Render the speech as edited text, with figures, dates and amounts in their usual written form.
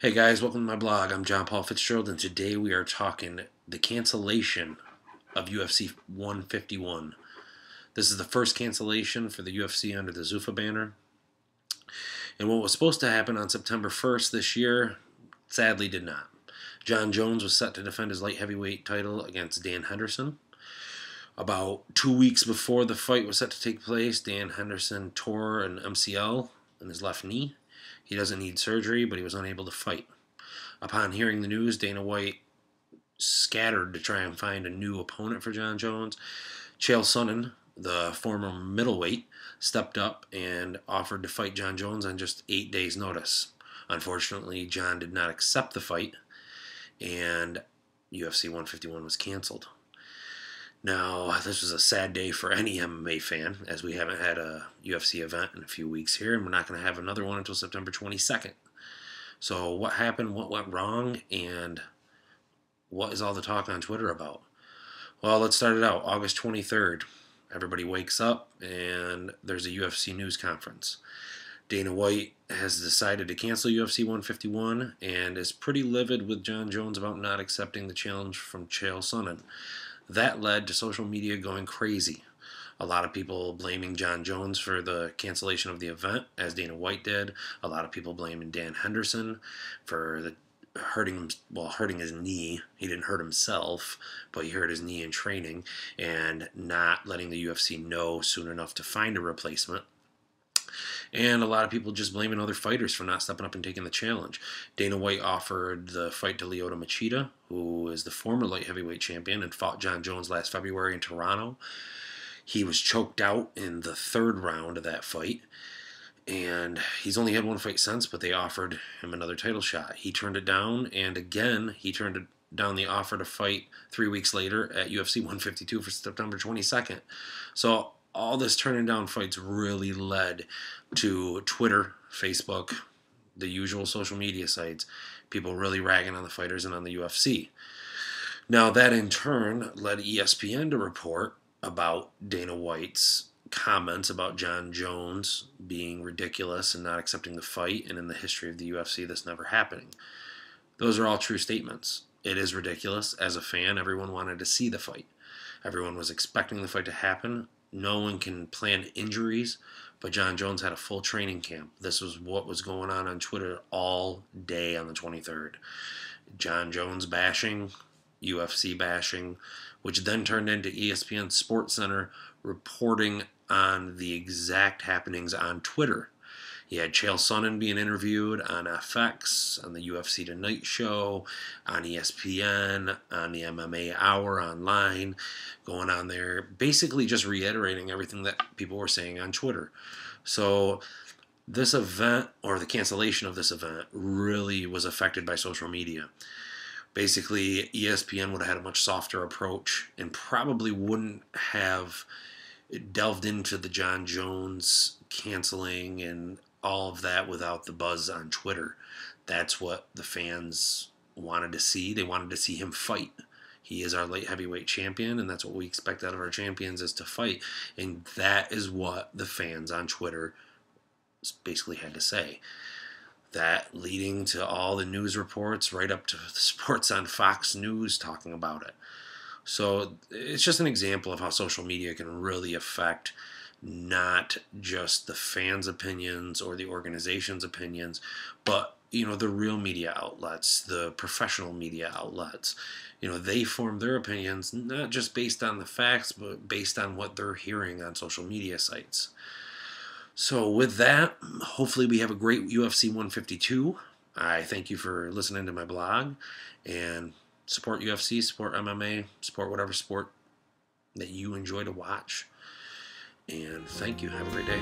Hey guys, welcome to my blog. I'm John Paul Fitzgerald, and today we are talking the cancellation of UFC 151. This is the first cancellation for the UFC under the Zuffa banner. And what was supposed to happen on September 1st this year, sadly did not. Jon Jones was set to defend his light heavyweight title against Dan Henderson. About 2 weeks before the fight was set to take place, Dan Henderson tore an MCL in his left knee. He doesn't need surgery, but he was unable to fight. Upon hearing the news, Dana White scattered to try and find a new opponent for Jon Jones. Chael Sonnen, the former middleweight, stepped up and offered to fight Jon Jones on just 8 days' notice. Unfortunately, Jon did not accept the fight, and UFC 151 was canceled. Now, this was a sad day for any MMA fan, as we haven't had a UFC event in a few weeks here, and we're not going to have another one until September 22nd. So what happened, what went wrong, and what is all the talk on Twitter about? Well, let's start it out. August 23rd, everybody wakes up, and there's a UFC news conference. Dana White has decided to cancel UFC 151 and is pretty livid with Jon Jones about not accepting the challenge from Chael Sonnen. That led to social media going crazy. A lot of people blaming Jon Jones for the cancellation of the event, as Dana White did. A lot of people blaming Dan Henderson for hurting his knee. He didn't hurt himself, but he hurt his knee in training, and not letting the UFC know soon enough to find a replacement. And a lot of people just blaming other fighters for not stepping up and taking the challenge. Dana White offered the fight to Lyoto Machida, who is the former light heavyweight champion and fought Jon Jones last February in Toronto. He was choked out in the third round of that fight, and he's only had one fight since, but they offered him another title shot. He turned it down, and again, he turned down the offer to fight 3 weeks later at UFC 152 for September 22nd. So all this turning down fights really led to Twitter, Facebook, the usual social media sites, people really ragging on the fighters and on the UFC. Now that in turn led ESPN to report about Dana White's comments about Jon Jones being ridiculous and not accepting the fight, and in the history of the UFC this never happening. Those are all true statements. It is ridiculous. As a fan, everyone wanted to see the fight. Everyone was expecting the fight to happen. No one can plan injuries, but Jon Jones had a full training camp. This was what was going on Twitter all day on the 23rd. Jon Jones bashing, UFC bashing, which then turned into ESPN SportsCenter reporting on the exact happenings on Twitter. You had Chael Sonnen being interviewed on FX, on the UFC Tonight show, on ESPN, on the MMA Hour online, going on there, basically just reiterating everything that people were saying on Twitter. So this event, or the cancellation of this event, really was affected by social media. Basically, ESPN would have had a much softer approach and probably wouldn't have delved into the Jon Jones canceling and all of that without the buzz on Twitter. That's what the fans wanted to see. They wanted to see him fight. He is our light heavyweight champion, and that's what we expect out of our champions, is to fight. And that is what the fans on Twitter basically had to say. That leading to all the news reports, right up to the sports on Fox News talking about it. So it's just an example of how social media can really affect not just the fans' opinions or the organization's opinions, but the real media outlets, the professional media outlets. They form their opinions not just based on the facts, but based on what they're hearing on social media sites. So with that, hopefully we have a great UFC 152. I thank you for listening to my blog, and support UFC, support MMA, support whatever sport that you enjoy to watch. And thank you. Have a great day.